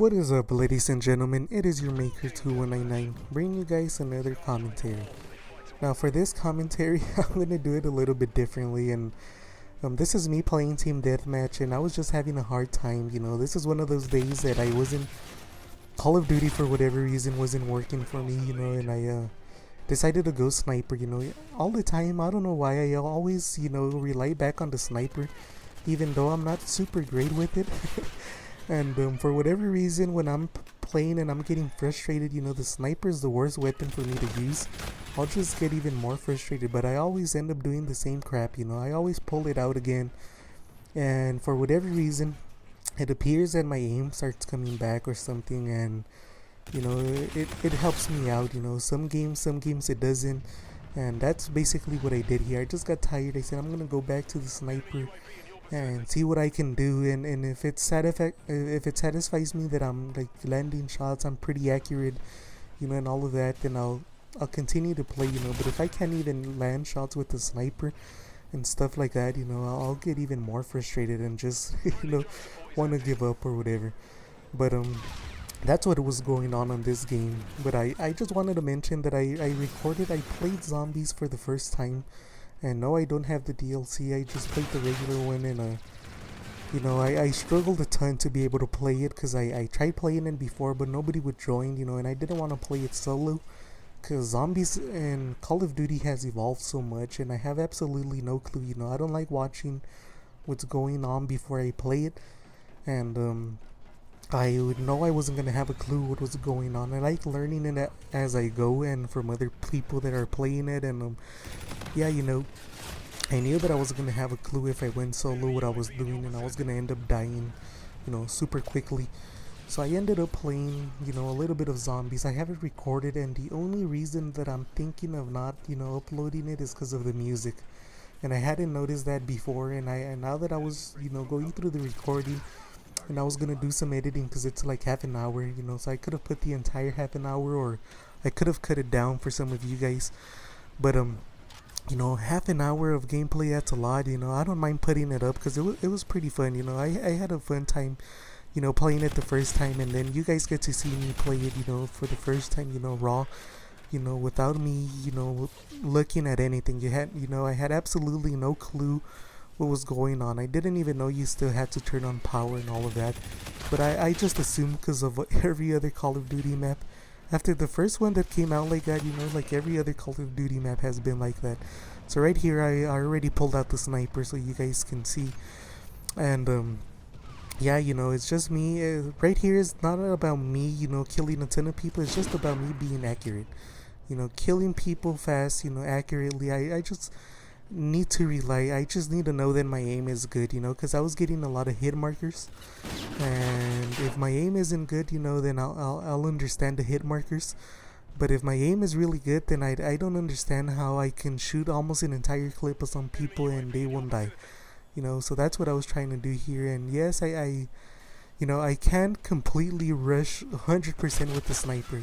What is up, ladies and gentlemen? It is your Maker2199 bringing you guys another commentary. Now, for this commentary, I'm gonna do it a little bit differently, and this is me playing Team Deathmatch, and I was just having a hard time. This is one of those days that I wasn't. Call of Duty, for whatever reason, wasn't working for me, and I decided to go sniper. All the time. I don't know why. I always, rely back on the sniper, even though I'm not super great with it. And for whatever reason, when I'm playing and I'm getting frustrated, the sniper is the worst weapon for me to use. I'll just get even more frustrated, but I always end up doing the same crap. I always pull it out again, and for whatever reason, it appears that my aim starts coming back or something, and it helps me out. Some games it doesn't, and that's basically what I did here. I just got tired. I said I'm gonna go back to the sniper and see what I can do, and if it satisfies me that I'm like landing shots, I'm pretty accurate, and all of that, then I'll continue to play, but if I can't even land shots with the sniper and stuff like that, I'll get even more frustrated and just want to give up or whatever. But that's what was going on this game. But I just wanted to mention that I played zombies for the first time. And no, I don't have the DLC. I just played the regular one, and I struggled a ton to be able to play it because I tried playing it before, but nobody would join, and I didn't want to play it solo because zombies and Call of Duty has evolved so much, and I have absolutely no clue. I don't like watching what's going on before I play it, and I would know I wasn't gonna have a clue what was going on. I like learning it as I go and from other people that are playing it, and yeah, I knew that I wasn't gonna have a clue if I went solo what I was doing, and I was gonna end up dying, super quickly. So I ended up playing, a little bit of zombies. I have it recorded, and the only reason that I'm thinking of not, uploading it is because of the music. And I hadn't noticed that before, and now that I was, going through the recording, and I was gonna do some editing because it's like half an hour, so I could have put the entire half an hour, or I could have cut it down for some of you guys. But half an hour of gameplay, that's a lot. I don't mind putting it up because it was pretty fun. I had a fun time, playing it the first time, and then you guys get to see me play it, for the first time, raw, without me, looking at anything. I had absolutely no clue what was going on. I didn't even know you still had to turn on power and all of that, but I just assumed because of every other Call of Duty map. After the first one that came out like that, like every other Call of Duty map has been like that. So right here, I already pulled out the sniper so you guys can see. And yeah, it's just me. Right here is not about me, killing a ton of people. It's just about me being accurate. Killing people fast, accurately. I just need to rely. I just need to know that my aim is good, because I was getting a lot of hit markers, and if my aim isn't good, then I'll understand the hit markers. But if my aim is really good, then I don't understand how I can shoot almost an entire clip of some people and they won't die. So that's what I was trying to do here. And yes, I can't completely rush 100% with the sniper.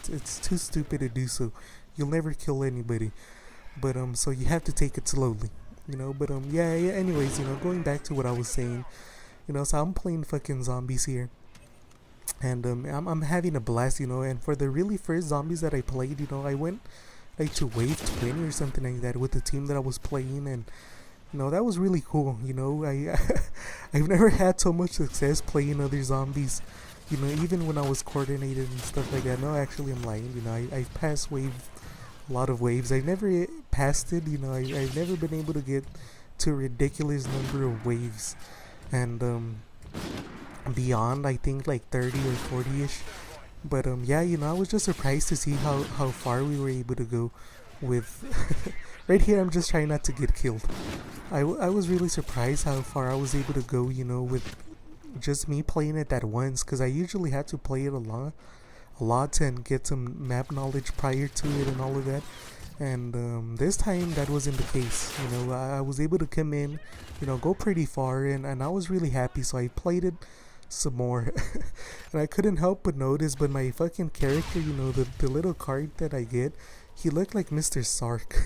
It's too stupid to do so. You'll never kill anybody. But so you have to take it slowly, but yeah, anyways, going back to what I was saying, so I'm playing fucking zombies here, and I'm having a blast, and for the really first zombies that I played, I went like to wave 20 or something like that with the team that I was playing, and that was really cool. I've never had so much success playing other zombies, even when I was coordinated and stuff like that. No, actually I'm lying. I've passed a lot of waves. I never passed it, I've never been able to get to a ridiculous number of waves, and beyond, I think like 30 or 40ish. But yeah, I was just surprised to see how far we were able to go with right here. I'm just trying not to get killed. I was really surprised how far I was able to go, with just me playing it that once, because I usually had to play it a lot and get some map knowledge prior to it and all of that. And this time that wasn't the case. I was able to come in, go pretty far, and I was really happy. So I played it some more, and I couldn't help but notice. But my fucking character, the little card that I get, he looked like Mr. Sark,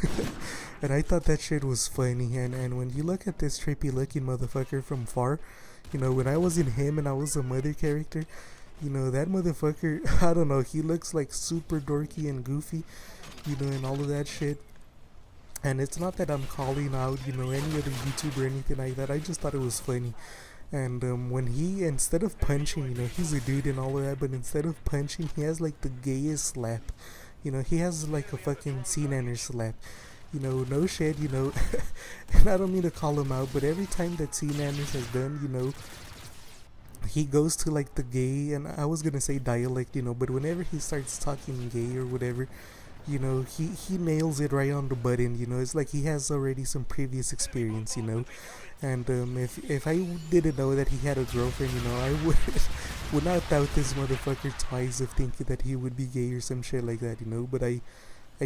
and I thought that shit was funny. And when you look at this trippy looking motherfucker from far, when I was in him and I was some other character, You know, that motherfucker, I don't know, he looks like super dorky and goofy, you know, and all of that shit. And it's not that I'm calling out, you know, any other YouTuber or anything like that. I just thought it was funny. And when he, instead of punching, you know, he's a dude and all of that, but instead of punching, he has like the gayest slap. You know, he has like a fucking C-Nanner slap. You know, no shit, you know. And I don't mean to call him out, but every time that C-Nanners has done, you know, he goes to like the gay, and I was gonna say dialect, you know, but whenever he starts talking gay or whatever, you know, he nails it right on the button. You know, it's like he has already some previous experience, you know. And if I didn't know that he had a girlfriend, you know, I would not doubt this motherfucker twice of thinking that he would be gay or some shit like that, you know. But I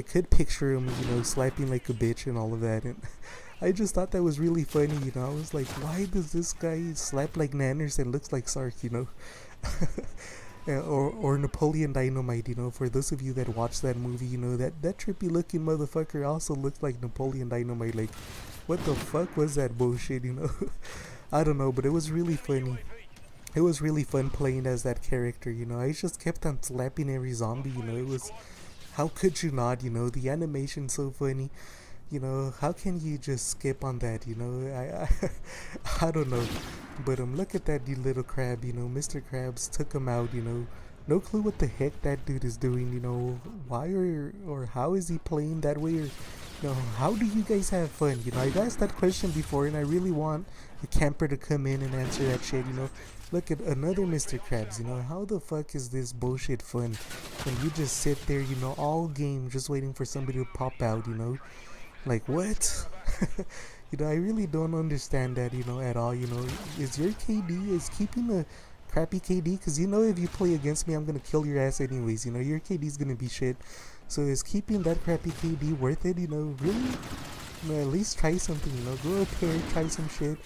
could picture him, you know, slapping like a bitch and all of that, and I just thought that was really funny, you know. I was like, why does this guy slap like Nanners and looks like Sark, you know? Or Napoleon Dynamite, you know. For those of you that watch that movie, you know that trippy looking motherfucker also looks like Napoleon Dynamite. Like, what the fuck was that bullshit, you know? I don't know, but it was really funny. It was really fun playing as that character, you know. I just kept on slapping every zombie, you know. It was, how could you not, you know? The animation's so funny, you know. How can you just skip on that, you know? I don't know, but look at that little crab, you know. Mr. Krabs took him out, you know. No clue what the heck that dude is doing, you know. Why or how is he playing that way, or you know, how do you guys have fun? You know, I've asked that question before, and I really want a camper to come in and answer that shit, you know. Look at another Mr. Krabs, you know. How the fuck is this bullshit fun when you just sit there, you know, all game just waiting for somebody to pop out, you know? Like, what? You know, I really don't understand that, you know, at all. You know, is your KD, is keeping a crappy KD? Because, you know, if you play against me, I'm going to kill your ass anyways. You know, your KD is going to be shit. So is keeping that crappy KD worth it? You know, really? You know, at least try something, you know. Go up here, try some shit.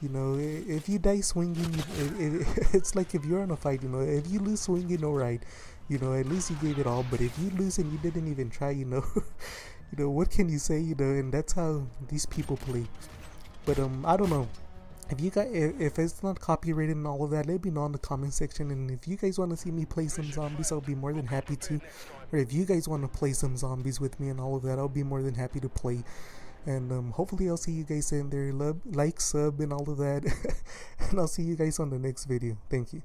You know, if you die swinging, it's like if you're on a fight, you know, if you lose swinging, alright. You know, at least you gave it all. But if you lose and you didn't even try, you know, you know, what can you say, you know? And that's how these people play. But I don't know, if you guys, if it's not copyrighted and all of that, let me know in the comment section. And if you guys want to see me play some zombies, I'll be more than happy to. Or if you guys want to play some zombies with me and all of that, I'll be more than happy to play. And hopefully I'll see you guys in there. Like, sub, and all of that. And I'll see you guys on the next video. Thank you.